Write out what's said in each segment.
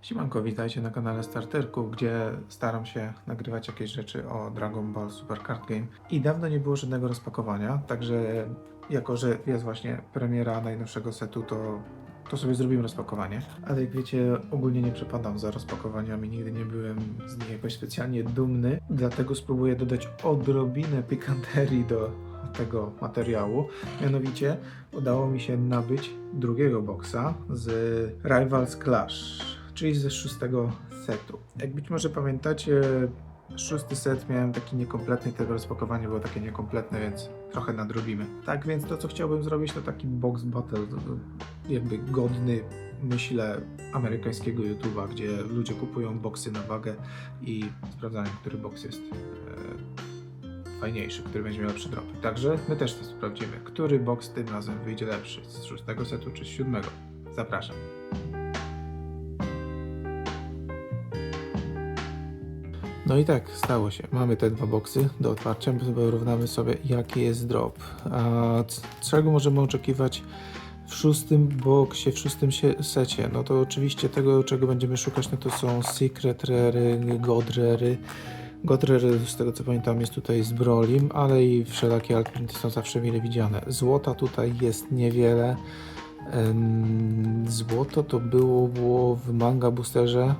Siemanko, witajcie na kanale Starterku, gdzie staram się nagrywać jakieś rzeczy o Dragon Ball Super Card Game. I dawno nie było żadnego rozpakowania, także jako, że jest właśnie premiera najnowszego setu, to sobie zrobimy rozpakowanie. Ale jak wiecie, ogólnie nie przepadam za rozpakowaniami, nigdy nie byłem z nich jakoś specjalnie dumny, dlatego spróbuję dodać odrobinę pikanterii do tego materiału. Mianowicie udało mi się nabyć drugiego boksa z Rivals Clash, czyli ze szóstego setu. Jak być może pamiętacie, szósty set miałem taki niekompletny, tego rozpakowanie było takie niekompletne, więc trochę nadrobimy. Tak więc to, co chciałbym zrobić, to taki box battle, jakby godny, myślę, amerykańskiego YouTube'a, gdzie ludzie kupują boksy na wagę i sprawdzają, który boks jest fajniejszy, który będzie miał lepszy drop. Także my też to sprawdzimy, który boks tym razem wyjdzie lepszy, z szóstego setu czy z siódmego. Zapraszam. No i tak, stało się. Mamy te dwa boksy do otwarcia, porównamy sobie, jaki jest drop. A czego możemy oczekiwać w szóstym boksie, w szóstym secie? No to oczywiście tego, czego będziemy szukać, no to są Secret Rary, God Rary. God Rary, z tego co pamiętam, jest tutaj z Brolim, ale i wszelakie altprinty są zawsze mile widziane. Złota tutaj jest niewiele. Złoto to było w Manga Boosterze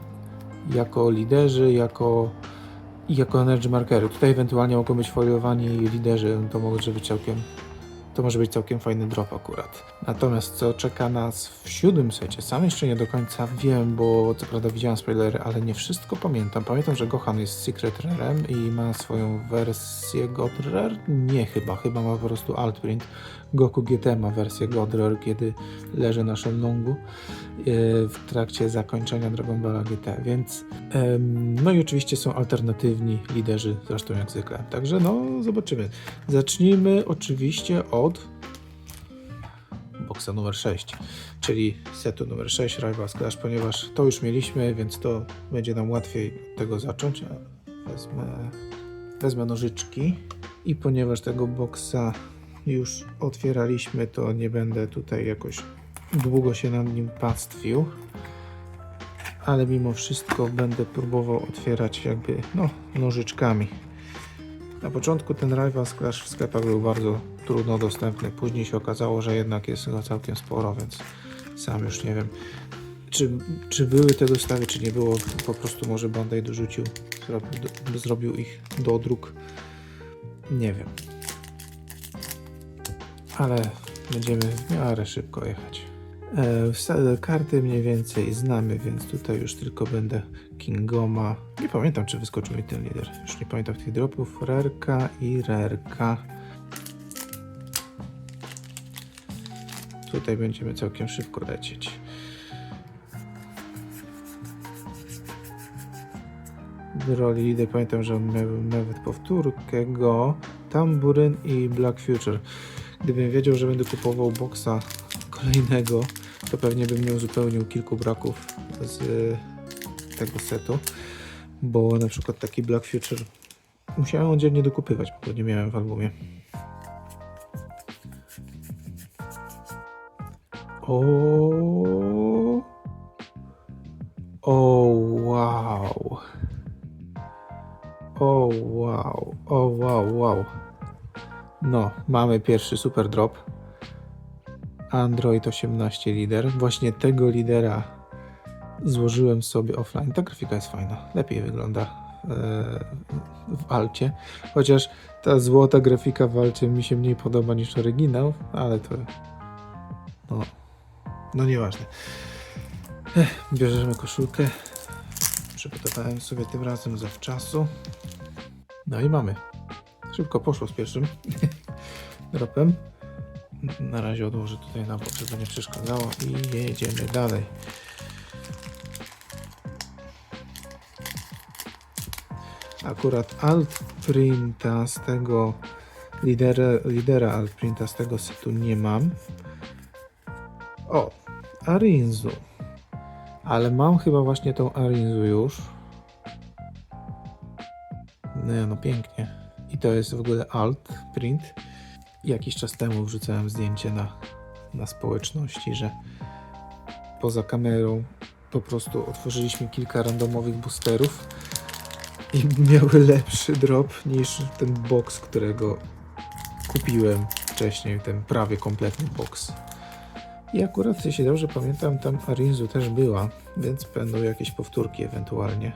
jako liderzy, jako energy markery. Tutaj ewentualnie mogą być foliowani liderzy, to może być całkiem fajny drop akurat. Natomiast co czeka nas w siódmym secie, sam jeszcze nie do końca wiem, bo co prawda widziałem spoilery, ale nie wszystko pamiętam. Pamiętam, że Gohan jest Secret Rarem i ma swoją wersję God Rare? Nie chyba ma po prostu altprint. Goku GT ma wersję God Rare, kiedy leży na Shenlongu w trakcie zakończenia Dragon Balla GT, więc no i oczywiście są alternatywni liderzy, zresztą jak zwykle. Także no, zobaczymy. Zacznijmy oczywiście od boksa numer 6, czyli setu numer 6 Rivals Clash, ponieważ to już mieliśmy, więc to będzie nam łatwiej od tego zacząć. Wezmę nożyczki i ponieważ tego boksa już otwieraliśmy, to nie będę tutaj jakoś długo się nad nim pastwił, ale mimo wszystko będę próbował otwierać jakby nożyczkami. Na początku ten Rivals Clash w sklepach był bardzo trudno dostępny, później się okazało, że jednak jest go całkiem sporo, więc sam już nie wiem, czy były te dostawy, czy nie było, po prostu może Bandai dorzucił, zrobił ich dodruk, nie wiem. Ale będziemy w miarę szybko jechać. Karty mniej więcej znamy, więc tutaj już tylko będę Kingoma. Nie pamiętam, czy wyskoczył mi ten lider. Już nie pamiętam tych dropów. Rerka i Rerka. Tutaj będziemy całkiem szybko lecieć. Broly lider, pamiętam, że on miał nawet powtórkę go. Tamburyn i Black Future. Gdybym wiedział, że będę kupował boksa kolejnego, to pewnie bym nie uzupełnił kilku braków z tego setu, bo na przykład taki Black Future musiałem oddzielnie dokupywać, bo go nie miałem w albumie. Wow. Wow. No, mamy pierwszy super drop. Android 18 lider. Właśnie tego lidera złożyłem sobie offline. Ta grafika jest fajna. Lepiej wygląda w alcie. Chociaż ta złota grafika w alcie mi się mniej podoba niż oryginał, ale to no nieważne. Bierzemy koszulkę. Przygotowałem sobie tym razem zawczasu. No i mamy. Szybko poszło z pierwszym dropem. Na razie odłożę tutaj na bok, żeby nie przeszkadzało i jedziemy dalej. Akurat altprinta z tego lidera altprinta z tego setu nie mam. O, Arinzu. Ale mam chyba właśnie tą Arinzu już. No pięknie. I to jest w ogóle altprint. Jakiś czas temu wrzucałem zdjęcie na społeczności, że poza kamerą po prostu otworzyliśmy kilka randomowych boosterów i miały lepszy drop niż ten box, którego kupiłem wcześniej, ten prawie kompletny box. I akurat, jeśli dobrze pamiętam, tam Arinzu też była, więc będą jakieś powtórki ewentualnie.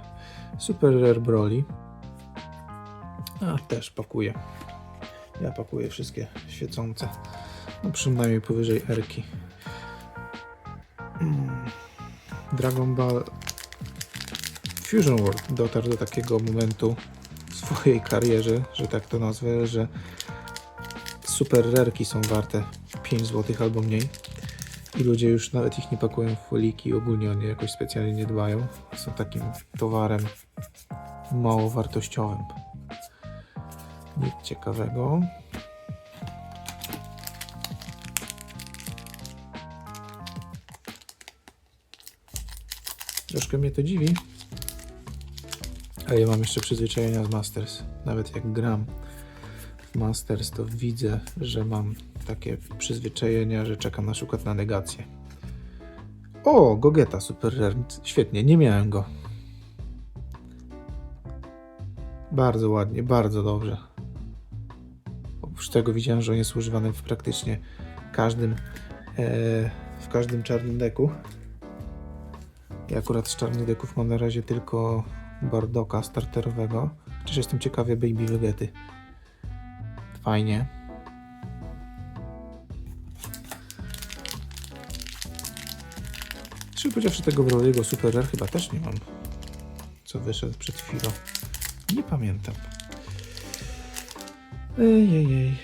Super Rare Broly. A, też pakuję. Ja pakuję wszystkie świecące. No przynajmniej powyżej R-ki. Dragon Ball Fusion World dotarł do takiego momentu w swojej karierze, że tak to nazwę, że super rarki są warte 5 zł albo mniej i ludzie już nawet ich nie pakują w foliki i ogólnie o nie jakoś specjalnie nie dbają. Są takim towarem mało wartościowym. Nic ciekawego. Troszkę mnie to dziwi, ale ja mam jeszcze przyzwyczajenia z Masters. Nawet jak gram w Masters, to widzę, że mam takie przyzwyczajenia, że czekam na przykład na negację. O, Gogeta Super Rare. Świetnie, nie miałem go. Bardzo ładnie, bardzo dobrze. Oprócz tego widziałem, że on jest używany w praktycznie każdym czarnym deku. Ja akurat z czarnych deków mam na razie tylko Bardoka starterowego. Chociaż jestem ciekawy Baby Vegety. Fajnie. Czy powiedziawszy tego Broly'ego Super Rare chyba też nie mam. Co wyszedł przed chwilą. Nie pamiętam. Ejejej.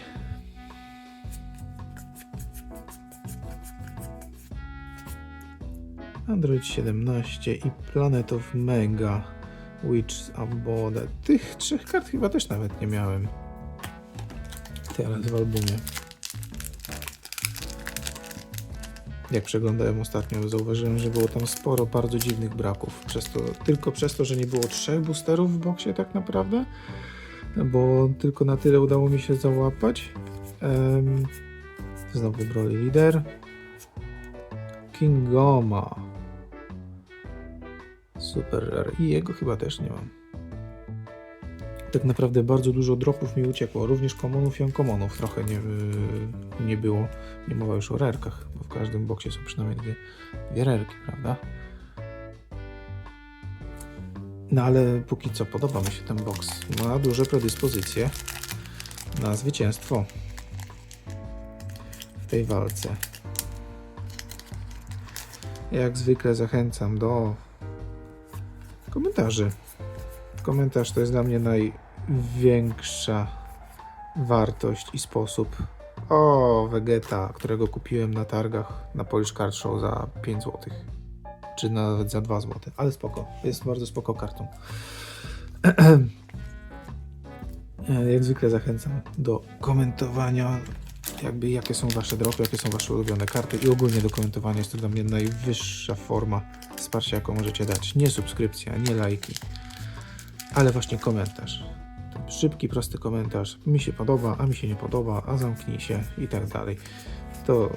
Android 17 i Planet of Mega Witch's Abode. Tych 3 kart chyba też nawet nie miałem teraz w albumie. Jak przeglądałem ostatnio, zauważyłem, że było tam sporo bardzo dziwnych braków. Tylko przez to, że nie było 3 boosterów w boksie tak naprawdę, bo tylko na tyle udało mi się załapać. Znowu Broly Leader. Kingoma. Super Rare. I jego chyba też nie mam. Tak naprawdę bardzo dużo dropów mi uciekło. Również commonów i uncommонów trochę nie było. Nie mowa już o rarkach, bo w każdym boksie są przynajmniej dwie rarki, prawda? No ale póki co podoba mi się ten boks. Ma duże predyspozycje na zwycięstwo w tej walce. Jak zwykle zachęcam do komentarzy. Komentarz to jest dla mnie największa wartość i sposób. O, Vegeta, którego kupiłem na targach na Polish Card Show za 5 zł. Czy nawet za 2 zł. Ale spoko. Jest bardzo spoko kartą. Jak zwykle zachęcam do komentowania, jakie są wasze dropy, jakie są wasze ulubione karty i ogólnie do komentowania. Jest to dla mnie najwyższa forma wsparcia, jaką możecie dać. Nie subskrypcja, nie lajki, ale właśnie komentarz. Ten szybki, prosty komentarz. Mi się podoba, a mi się nie podoba, a zamknij się i tak dalej. To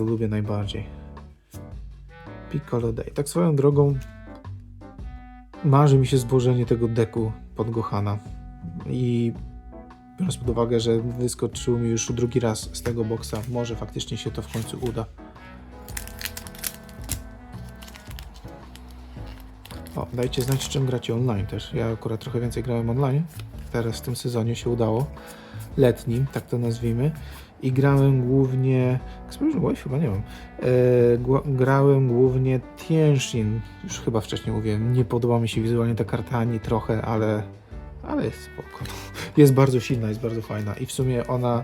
lubię najbardziej. Piccolo Day. Tak swoją drogą marzy mi się złożenie tego deku pod Gohana i biorąc pod uwagę, że wyskoczył mi już drugi raz z tego boksa, może faktycznie się to w końcu uda. O, dajcie znać, z czym gracie online też. Ja akurat trochę więcej grałem online. Teraz w tym sezonie się udało. Letnim, tak to nazwijmy. I grałem głównie... Explosion Wave chyba nie mam. Grałem głównie Tienshin. Już chyba wcześniej mówiłem. Nie podoba mi się wizualnie ta karta ani trochę, ale jest spoko. Jest bardzo silna, jest bardzo fajna. I w sumie ona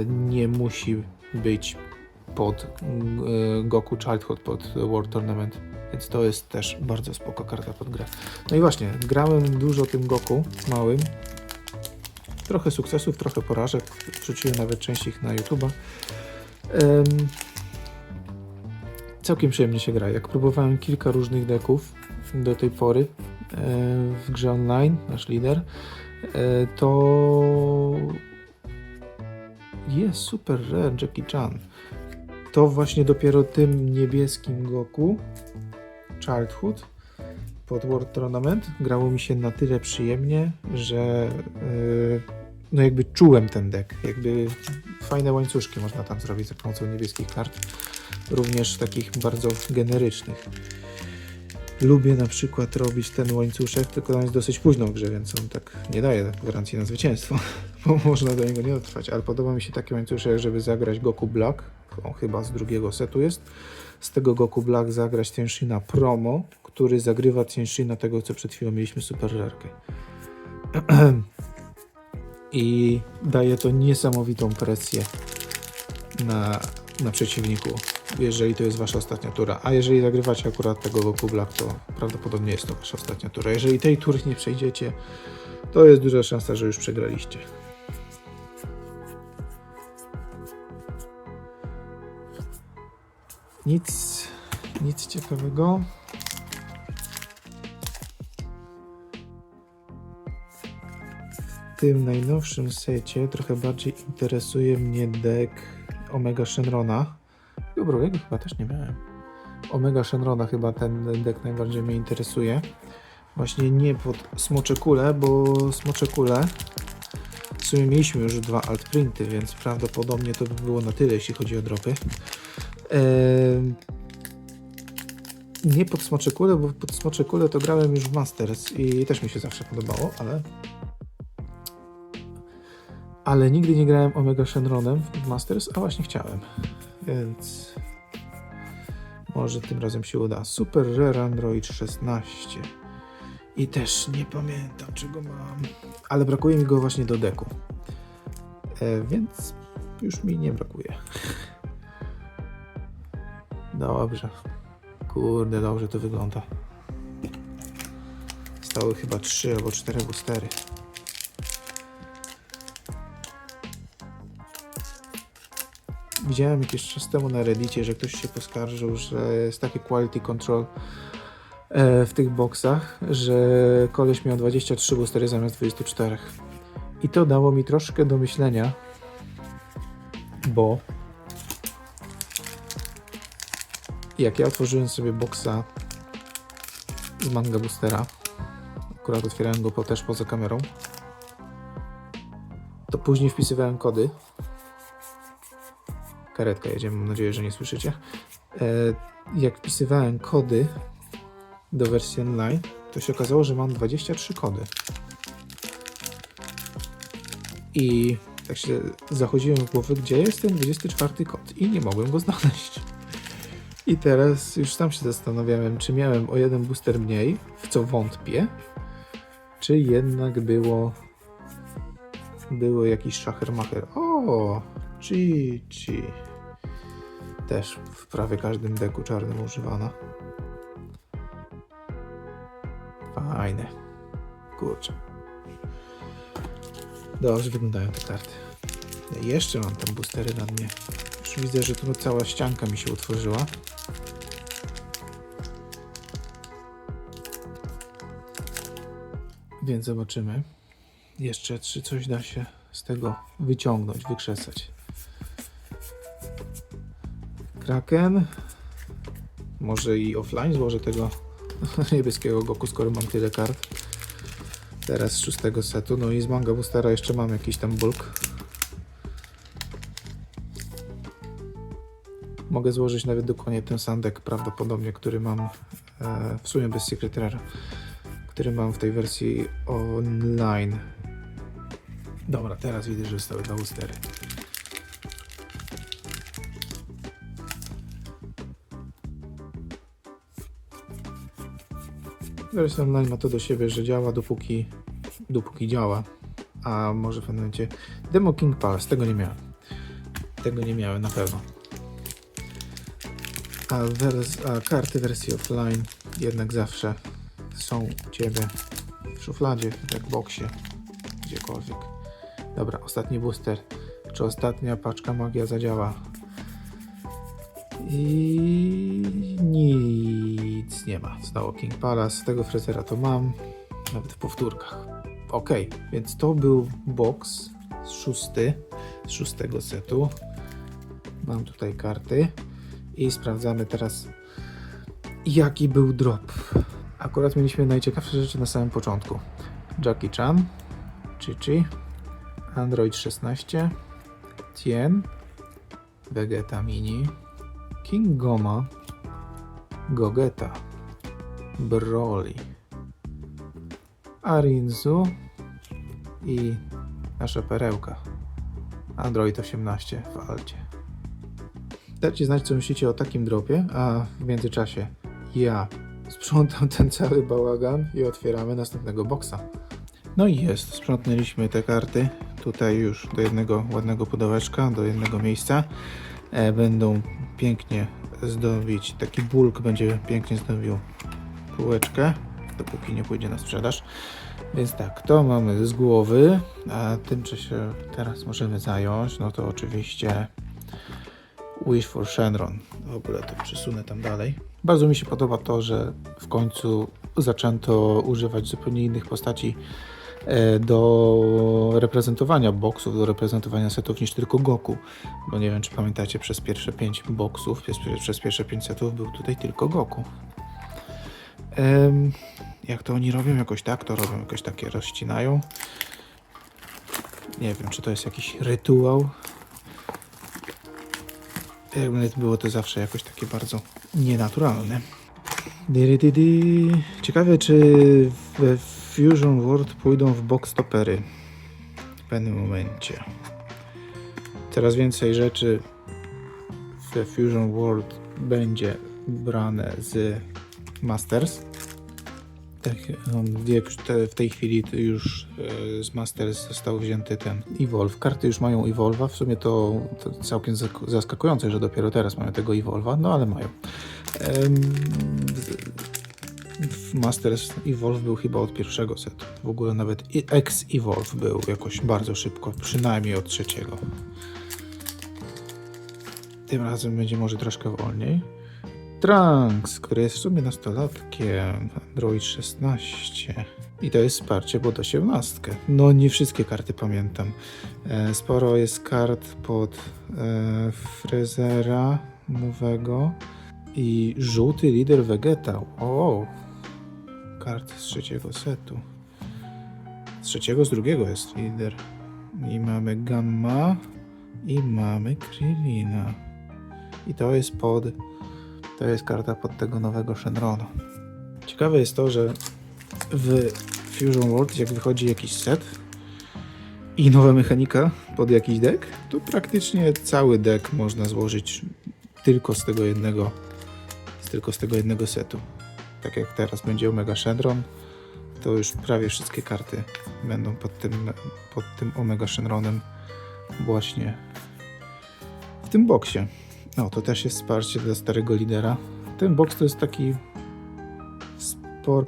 nie musi być pod Goku Childhood, pod World Tournament. Więc to jest też bardzo spoko karta pod grę. No i właśnie, grałem dużo tym Goku małym. Trochę sukcesów, trochę porażek. Wrzuciłem nawet część ich na YouTube'a. Całkiem przyjemnie się gra. Jak próbowałem kilka różnych deków do tej pory w grze online, nasz lider, to jest Super Rare Jackie Chan. to właśnie dopiero tym niebieskim Goku Childhood pod World Tournament grało mi się na tyle przyjemnie, że no jakby czułem ten deck, jakby fajne łańcuszki można tam zrobić za pomocą niebieskich kart, również takich bardzo generycznych. Lubię na przykład robić ten łańcuszek, tylko on jest dosyć późno w grze, więc on tak nie daje gwarancji na zwycięstwo, bo można do niego nie dotrwać, ale podoba mi się taki łańcuszek, żeby zagrać Goku Black, on chyba z drugiego setu jest, z tego Goku Black zagrać Tenshina Promo, który zagrywa Tenshina tego, co przed chwilą mieliśmy super rarkę. I daje to niesamowitą presję na przeciwniku, jeżeli to jest wasza ostatnia tura. A jeżeli zagrywacie akurat tego Goku Black, to prawdopodobnie jest to wasza ostatnia tura. Jeżeli tej tury nie przejdziecie, to jest duża szansa, że już przegraliście. Nic ciekawego. W tym najnowszym secie trochę bardziej interesuje mnie deck Omega Shenrona. Dobrowego chyba też nie miałem. Omega Shenrona chyba ten deck najbardziej mnie interesuje. Właśnie nie pod Smocze Kule, bo Smocze Kule w sumie mieliśmy już 2 altprinty, więc prawdopodobnie to by było na tyle, jeśli chodzi o dropy. Nie pod Smocze Kule, bo pod Smocze Kule to grałem już w Masters i też mi się zawsze podobało, ale nigdy nie grałem Omega Shenronem w Masters, a właśnie chciałem, więc może tym razem się uda. Super Rare Android 16 i też nie pamiętam, czego mam, ale brakuje mi go właśnie do deku, więc już mi nie brakuje. Dobrze, kurde, dobrze to wygląda. Stały chyba 3 albo 4 boostery. Widziałem jakiś czas temu na Reddicie, że ktoś się poskarżył, że jest takie quality control w tych boksach, że koleś miał 23 boostery zamiast 24. I to dało mi troszkę do myślenia, bo jak ja otworzyłem sobie boksa z Manga Boostera, akurat otwierałem go też poza kamerą, to później wpisywałem kody. Karetka jedzie, mam nadzieję, że nie słyszycie. Jak wpisywałem kody do wersji online, to się okazało, że mam 23 kody. I tak się zachodziłem w głowę, gdzie jest ten 24 kod i nie mogłem go znaleźć. I teraz już sam się zastanawiałem, czy miałem o jeden booster mniej, w co wątpię, czy jednak było jakiś szachermacher. O, GG. Też w prawie każdym deku czarnym używana. Fajne. Kurczę. Dobrze wyglądają te karty. Ja jeszcze mam tam boostery na dnie. Już widzę, że tu cała ścianka mi się utworzyła. Więc zobaczymy jeszcze, czy coś da się z tego wyciągnąć, wykrzesać. Kraken. Może i offline złożę tego niebieskiego Goku, skoro mam tyle kart. Teraz z 6 setu. No i z Manga Boostera jeszcze mam jakiś tam bulk. Mogę złożyć nawet dokładnie ten sam deck prawdopodobnie, który mam w sumie bez Secret Rare, który mam w tej wersji online. Dobra, teraz widzę, że zostały 2 boostery. Wersja online ma to do siebie, że działa dopóki działa, a może w pewnym momencie Demo King Palace, tego nie miałem. Tego nie miałem na pewno. A karty wersji offline jednak zawsze są u Ciebie w szufladzie, w Jackboxie, gdziekolwiek. Dobra, ostatni booster. Czy ostatnia paczka magia zadziała? I nic nie ma. Znowu King Palace, tego fryzera to mam, nawet w powtórkach. Ok, więc to był box z 6 setu. Mam tutaj karty. I sprawdzamy teraz, jaki był drop. Akurat mieliśmy najciekawsze rzeczy na samym początku. Jackie Chan, Chi-Chi, Android 16, Tien, Vegeta Mini, King Goma, Gogeta, Broly, Arinzu i nasza perełka Android 18 w Alcie. Dajcie znać, co myślicie o takim dropie, a w międzyczasie ja sprzątam ten cały bałagan i otwieramy następnego boxa. No i jest, sprzątnęliśmy te karty tutaj już do jednego ładnego pudełeczka, do jednego miejsca. Będą pięknie zdobić, taki bulk będzie pięknie zdobił półeczkę, dopóki nie pójdzie na sprzedaż. Więc tak, to mamy z głowy, a tym, czy się teraz możemy zająć, no to oczywiście Wish for Shenron. W ogóle to przesunę tam dalej. Bardzo mi się podoba to, że w końcu zaczęto używać zupełnie innych postaci do reprezentowania boksów, do reprezentowania setów niż tylko Goku. Bo nie wiem, czy pamiętacie, przez pierwsze 5 boksów, przez pierwsze 5 setów był tutaj tylko Goku. Jak to oni robią? Jakoś tak to robią, jakoś takie rozcinają. Nie wiem, czy to jest jakiś rytuał. Jakby było to zawsze jakoś takie bardzo nienaturalne. Ciekawe, czy we Fusion World pójdą w box topery w pewnym momencie. Coraz więcej rzeczy we Fusion World będzie brane z Masters. W tej chwili już z Masters został wzięty ten Evolve. Karty już mają Evolve'a. W sumie to całkiem zaskakujące, że dopiero teraz mają tego Evolve'a, no ale mają. W Masters Evolve był chyba od pierwszego setu. W ogóle nawet X-Evolve był jakoś bardzo szybko, przynajmniej od trzeciego. Tym razem będzie może troszkę wolniej. Trunks, który jest w sumie nastolatkiem, Android 16 i to jest wsparcie pod 18. No nie wszystkie karty pamiętam. Sporo jest kart pod Frezera nowego i żółty lider Vegeta. O, karty z trzeciego setu. Z trzeciego, z drugiego jest lider. I mamy Gamma i mamy Krillina. I to jest karta pod tego nowego Shenrona. Ciekawe jest to, że w Fusion World, jak wychodzi jakiś set i nowa mechanika pod jakiś deck, to praktycznie cały deck można złożyć tylko z tego jednego setu. Tak jak teraz będzie Omega Shenron, to już prawie wszystkie karty będą pod tym Omega Shenronem właśnie w tym boksie. No, to też jest wsparcie dla starego lidera. Ten box to jest taki spor...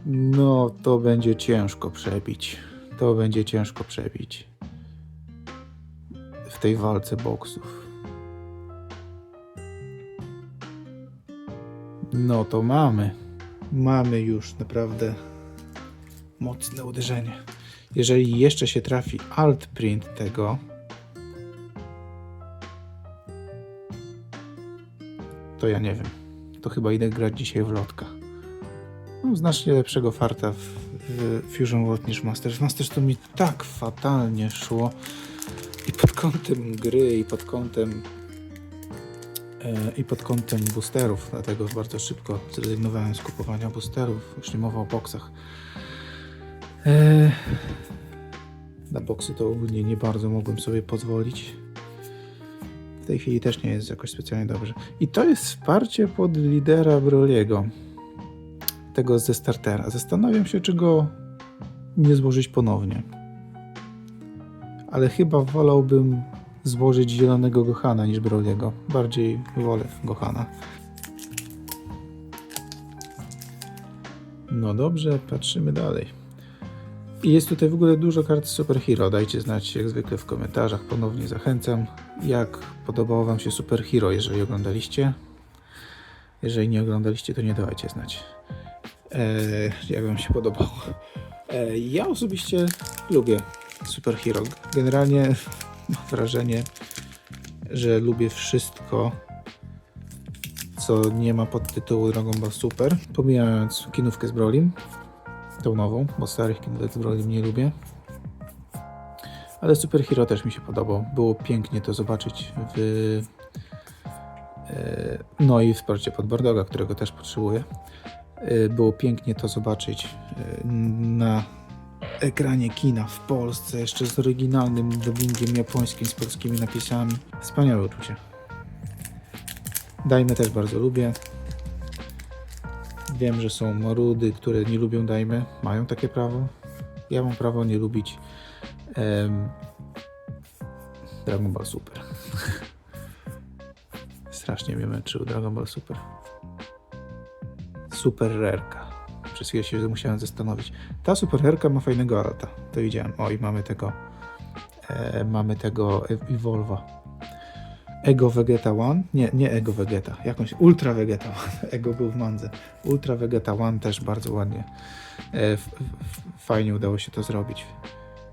No, to będzie ciężko przebić. To będzie ciężko przebić w tej walce boxów. No to mamy już naprawdę mocne uderzenie. Jeżeli jeszcze się trafi alt print tego, to ja nie wiem. To chyba idę grać dzisiaj w lotka. Mam znacznie lepszego farta w Fusion World niż Masters. Masters to mi tak fatalnie szło i pod kątem gry, i pod kątem boosterów, dlatego bardzo szybko zrezygnowałem z kupowania boosterów, już nie mowa o boksach. Na boksy to ogólnie nie bardzo mogłem sobie pozwolić. W tej chwili też nie jest jakoś specjalnie dobrze. I to jest wsparcie pod lidera Broly'ego. Tego ze startera. Zastanawiam się, czy go nie złożyć ponownie. Ale chyba wolałbym złożyć zielonego Gohana niż Broly'ego. Bardziej wolę Gohana. No dobrze, patrzymy dalej. I jest tutaj w ogóle dużo kart Super Hero. Dajcie znać jak zwykle w komentarzach. Ponownie zachęcam. Jak podobało Wam się Super Hero, jeżeli oglądaliście. Jeżeli nie oglądaliście, to nie dawajcie znać. Jak Wam się podobało. Ja osobiście lubię Super Hero. Generalnie mam wrażenie, że lubię wszystko, co nie ma podtytułu Dragon Ball Super, pomijając kinówkę z Brolin, tą nową, bo starych kinówek z Brolin nie lubię. Ale Super Hero też mi się podobał. Było pięknie to zobaczyć no i w sporcie pod Bardoga, którego też potrzebuję. Było pięknie to zobaczyć na ekranie kina w Polsce, jeszcze z oryginalnym dubbingiem japońskim, z polskimi napisami. Wspaniałe uczucie. Daimę też bardzo lubię. Wiem, że są marudy, które nie lubią Daimy. Mają takie prawo. Ja mam prawo nie lubić Dragon Ball Super. Strasznie mnie męczył Dragon Ball Super. Super Rareka. Przez chwilę się musiałem zastanowić. Ta Super Rareka ma fajnego alta. To widziałem. O, i mamy tego Evolva. Ego Vegeta One? Nie Ego Vegeta. Jakąś Ultra Vegeta One. Ego był w mandze. Ultra Vegeta One też bardzo ładnie. Fajnie udało się to zrobić.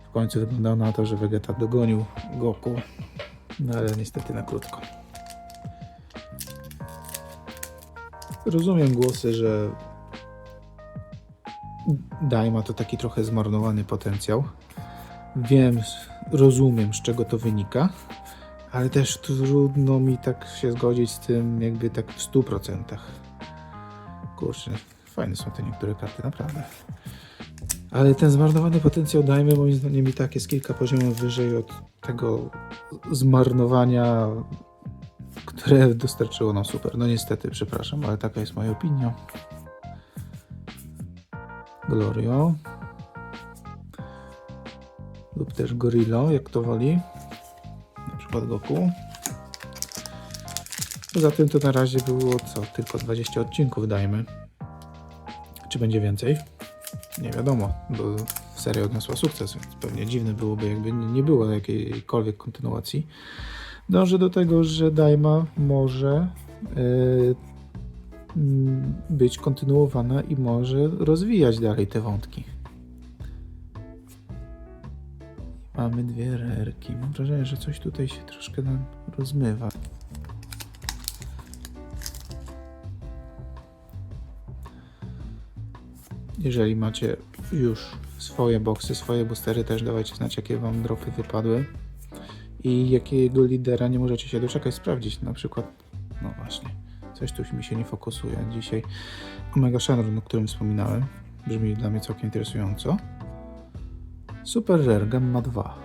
W końcu wyglądało na to, że Vegeta dogonił Goku. No ale niestety na krótko. Rozumiem głosy, że Daima to taki trochę zmarnowany potencjał. Rozumiem, z czego to wynika, ale też trudno mi tak się zgodzić z tym jakby tak w 100%. Kurczę, fajne są te niektóre karty, naprawdę. Ale ten zmarnowany potencjał Daimy moim zdaniem i tak jest kilka poziomów wyżej od tego zmarnowania, które dostarczyło nam Super. No niestety, przepraszam, ale taka jest moja opinia. Glorio. Lub też Gorillo, jak to woli. Na przykład Goku. Poza tym to na razie było co? Tylko 20 odcinków dajmy. Czy będzie więcej? Nie wiadomo, bo seria odniosła sukces, więc pewnie dziwne byłoby, jakby nie było jakiejkolwiek kontynuacji. Dążę do tego, że Daima może być kontynuowana i może rozwijać dalej te wątki. Mamy dwie rerki. Mam wrażenie, że coś tutaj się troszkę nam rozmywa. Jeżeli macie już swoje boxy, swoje boostery, też dawajcie znać, jakie wam dropy wypadły i jakiego lidera nie możecie się doczekać sprawdzić. Na przykład, no właśnie, coś tu mi się nie fokusuje dzisiaj. Omega Shenron, o którym wspominałem, brzmi dla mnie całkiem interesująco. Super Rare Gamma 2.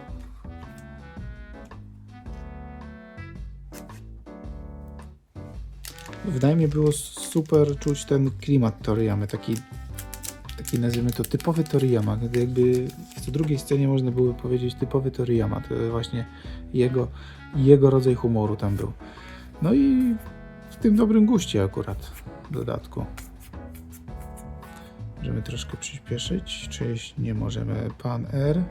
Wydaje mi się, było super czuć ten klimat Toriyamy, taki nazwijmy to typowy Toriyama, jakby w co drugiej scenie można byłoby powiedzieć typowy Toriyama, to właśnie jego rodzaj humoru tam był. No i w tym dobrym guście akurat w dodatku. Możemy troszkę przyspieszyć, czy nie możemy? Pan R.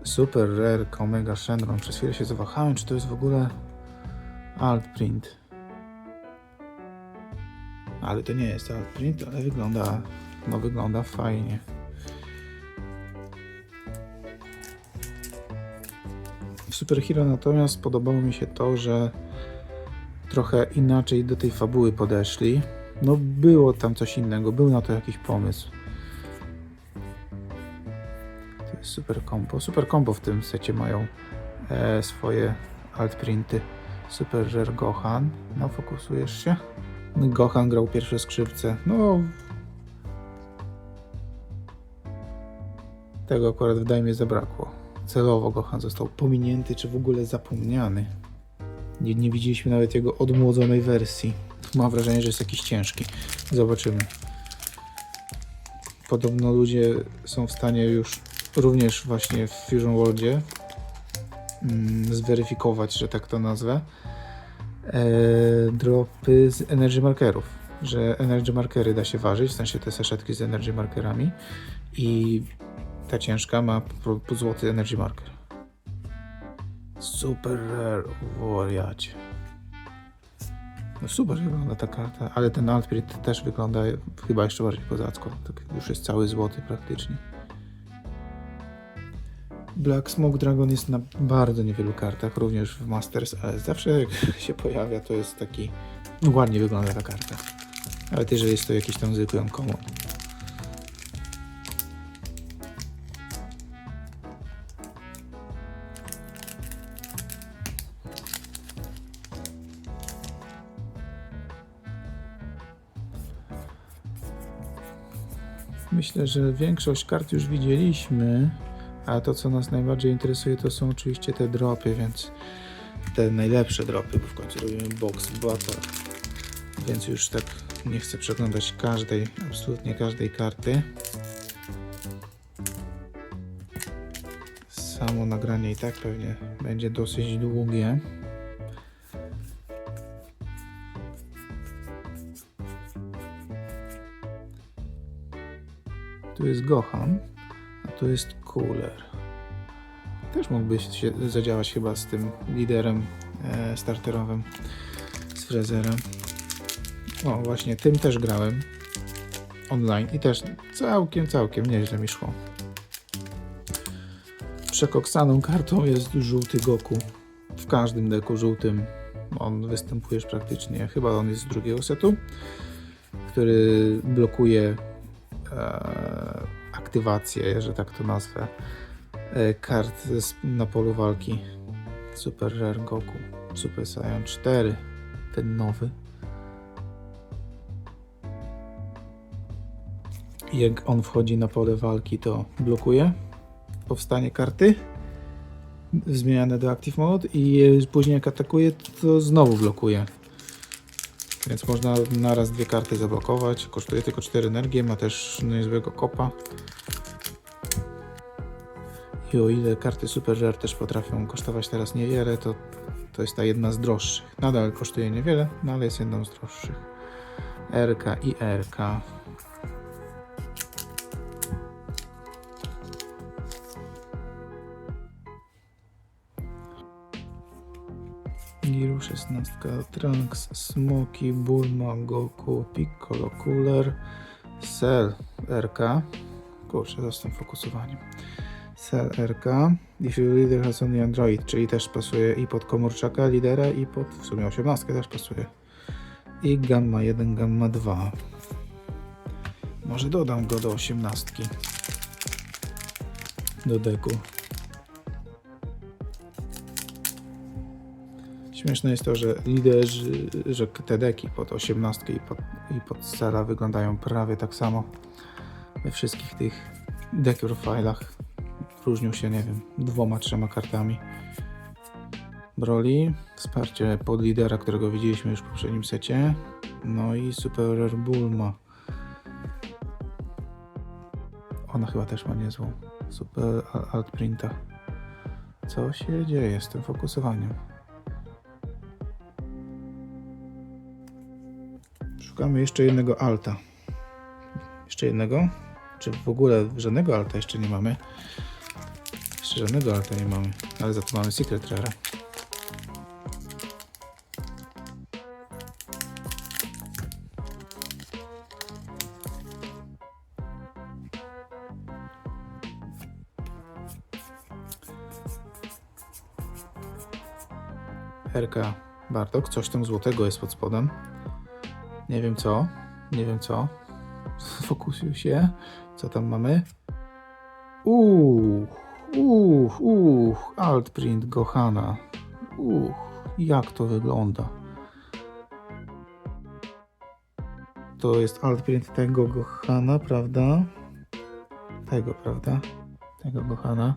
Super Rare Omega Shenron. Przez chwilę się zawahałem, czy to jest w ogóle alt print. Ale to nie jest alt print, ale wygląda fajnie. W Super Hero natomiast podobało mi się to, że trochę inaczej do tej fabuły podeszli. No było tam coś innego, był na to jakiś pomysł. To jest Super Combo. Super Combo w tym secie mają swoje alt printy. Super Rare Gohan. No fokusujesz się? Gohan grał pierwsze skrzypce. No tego akurat wydaje mi się zabrakło. Celowo Gohan został pominięty, czy w ogóle zapomniany. Nie widzieliśmy nawet jego odmłodzonej wersji. Mam wrażenie, że jest jakiś ciężki. Zobaczymy. Podobno ludzie są w stanie już również właśnie w Fusion Worldzie zweryfikować, że tak to nazwę, dropy z Energy Markerów. Że Energy Markery da się ważyć, w sensie te saszetki z Energy Markerami i ta ciężka ma po złoty Energy Marker. Super Rare, wariacie. No super wygląda ta karta, ale ten alt print też wygląda chyba jeszcze bardziej kozacko. Tak już jest cały złoty praktycznie. Black Smoke Dragon jest na bardzo niewielu kartach, również w Masters, ale zawsze jak się pojawia, to jest taki... ładnie wygląda ta karta. Ale jeżeli jest to jakiś tam zwykły uncommon. Myślę, że większość kart już widzieliśmy, a to co nas najbardziej interesuje to są oczywiście te dropy, więc te najlepsze dropy, bo w końcu robimy box battle, więc już tak nie chcę przeglądać każdej, absolutnie każdej karty. Samo nagranie i tak pewnie będzie dosyć długie. Tu jest Gohan, a tu jest Cooler. Też mógłby się zadziałać chyba z tym liderem starterowym, z Frezerem. O, właśnie tym też grałem online i też całkiem nieźle mi szło. Przekoksaną kartą jest żółty Goku. W każdym deku żółtym on występuje praktycznie. Chyba on jest z drugiego setu, który blokuje aktywację, że tak to nazwę, kart na polu walki. Super Rare Goku, Super Saiyan 4, ten nowy. Jak on wchodzi na pole walki, to blokuje powstanie karty zmieniane do Active Mode i później jak atakuje, to znowu blokuje. Więc można naraz dwie karty zablokować. Kosztuje tylko 4 energii, ma też niezłego kopa. I o ile karty Super Rare też potrafią kosztować teraz niewiele, to jest ta jedna z droższych. Nadal kosztuje niewiele, no ale jest jedną z droższych. RK i RK. Giru 16, Trunks, Smoky, Bulma, Goku, Piccolo, Cooler, Cell, RK. Kurczę, zostań fokusowaniem. Cell, RK. If your leader has only Android, czyli też pasuje i pod komórczaka lidera, i pod w sumie 18 też pasuje. I Gamma 1, Gamma 2. Może dodam go do 18 do deku. Śmieszne jest to, że liderzy, że te deki pod 18 i pod Cella wyglądają prawie tak samo we wszystkich tych deck profilach. Różnią się, nie wiem, 2-3 kartami. Broly, wsparcie pod lidera, którego widzieliśmy już w poprzednim secie. No i Super Rare Bulma. Ona chyba też ma niezłą super alt printa. Co się dzieje z tym fokusowaniem? Szukamy jeszcze jednego alta. Jeszcze jednego? Czy w ogóle żadnego alta jeszcze nie mamy? Jeszcze żadnego alta nie mamy, ale za to mamy Secret Rare. RK Bartok, coś tam złotego jest pod spodem. Nie wiem co, nie wiem co. Fokusuj się. Co tam mamy? Alt print Gohana. Jak to wygląda? To jest alt print tego Gohana, prawda? Tego, prawda? Tego Gohana.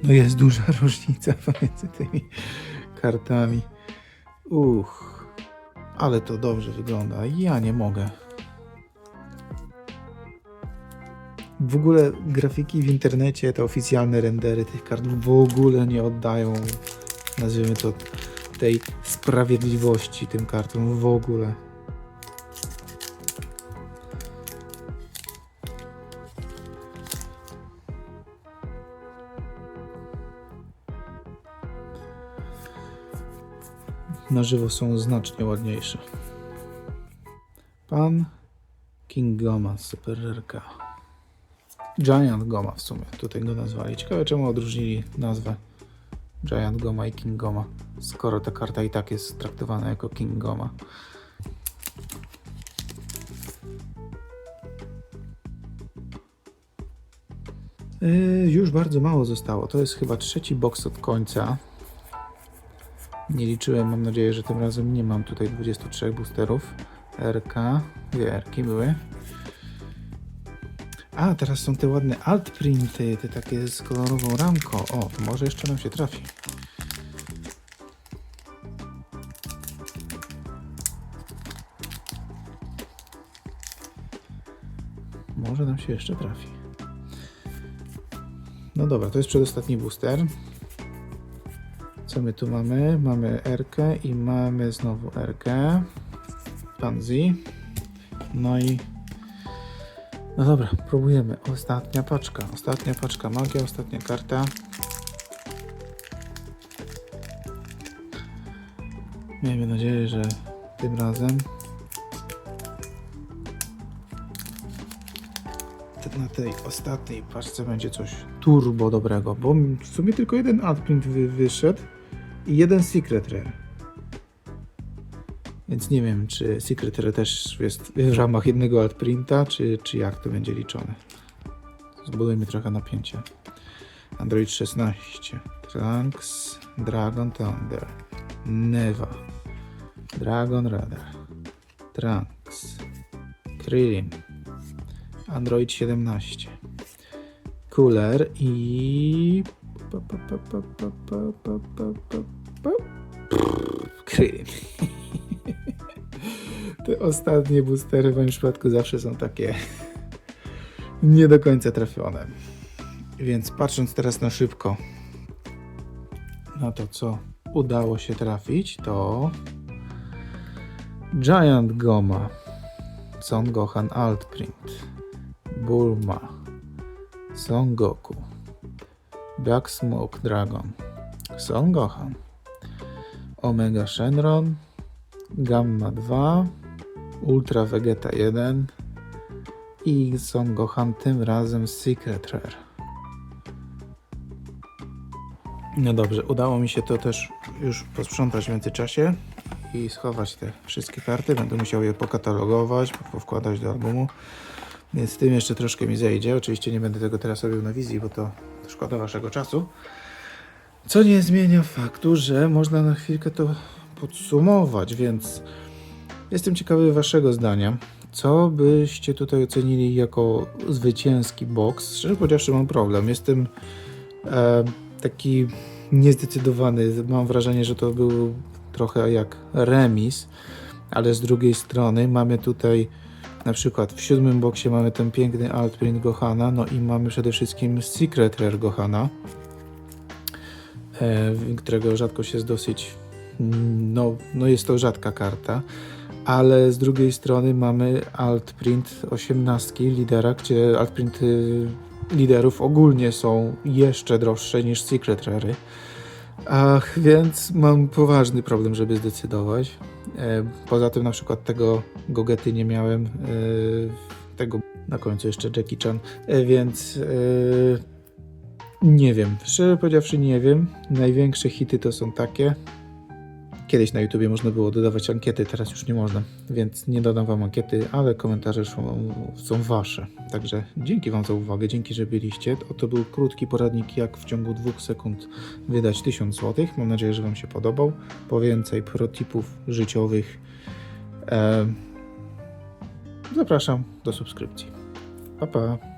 No jest duża różnica pomiędzy tymi kartami. Ale to dobrze wygląda. Ja nie mogę. W ogóle grafiki w internecie, te oficjalne rendery tych kart w ogóle nie oddają, nazwijmy to, tej sprawiedliwości tym kartom w ogóle. Na żywo są znacznie ładniejsze. Pan King Goma, Super RK. Giant Goma w sumie, tutaj go nazwali. Ciekawe czemu odróżnili nazwę Giant Goma i King Goma, skoro ta karta i tak jest traktowana jako King Goma. Już bardzo mało zostało. To jest chyba trzeci box od końca. Nie liczyłem, mam nadzieję, że tym razem nie mam tutaj 23 boosterów. RK, dwie Rki były. A, teraz są te ładne alt printy, te takie z kolorową ramką. O, to może jeszcze nam się trafi. Może nam się jeszcze trafi. No dobra, to jest przedostatni booster. Co my tu mamy? Mamy R-kę i mamy znowu R-kę. Pansy. No i... No dobra, próbujemy. Ostatnia paczka magia, ostatnia karta. Miejmy nadzieję, że tym razem na tej ostatniej paczce będzie coś turbo dobrego, bo w sumie tylko jeden adprint wyszedł i jeden secret rare. Więc nie wiem, czy secret rare też jest w ramach jednego altprinta, czy jak to będzie liczone. Zbudujmy trochę napięcie. Android 16, Trunks, Dragon Thunder, Neva, Dragon Radar, Trunks, Krillin, Android 17, Cooler i... Krillin. Te ostatnie boostery w moim przypadku zawsze są takie nie do końca trafione. Więc patrząc teraz na szybko na to, co udało się trafić, to Giant Goma, Son Gohan Altprint, Bulma, Son Goku, Black Smoke Dragon, Son Gohan, Omega Shenron, Gamma 2, Ultra Vegeta 1 i Son Gohan, tym razem Secret Rare. No dobrze, udało mi się to też już posprzątać w międzyczasie i schować te wszystkie karty. Będę musiał je pokatalogować, powkładać do albumu, więc z tym jeszcze troszkę mi zejdzie. Oczywiście nie będę tego teraz robił na wizji, bo to szkoda waszego czasu. Co nie zmienia faktu, że można na chwilkę to podsumować, więc jestem ciekawy waszego zdania. Co byście tutaj ocenili jako zwycięski box? Szczerze powiedziawszy, mam problem. Jestem taki niezdecydowany. Mam wrażenie, że to był trochę jak remis, ale z drugiej strony mamy tutaj na przykład w 7. boksie mamy ten piękny altprint Gohana, no i mamy przede wszystkim Secret Rare Gohana, którego rzadkość jest dosyć, no jest to rzadka karta, ale z drugiej strony mamy altprint 18 lidera, gdzie altprinty liderów ogólnie są jeszcze droższe niż Secret Rary. Więc mam poważny problem, żeby zdecydować. Poza tym na przykład tego Gogety nie miałem, tego na końcu jeszcze Jackie Chan, więc nie wiem, szczerze powiedziawszy nie wiem. Największe hity to są takie. Kiedyś na YouTubie można było dodawać ankiety, teraz już nie można, więc nie dodam wam ankiety, ale komentarze są wasze. Także dzięki wam za uwagę, dzięki, że byliście. Oto był krótki poradnik, jak w ciągu 2 sekund wydać 1000 zł. Mam nadzieję, że wam się podobał. Po więcej protipów życiowych zapraszam do subskrypcji. Pa, pa!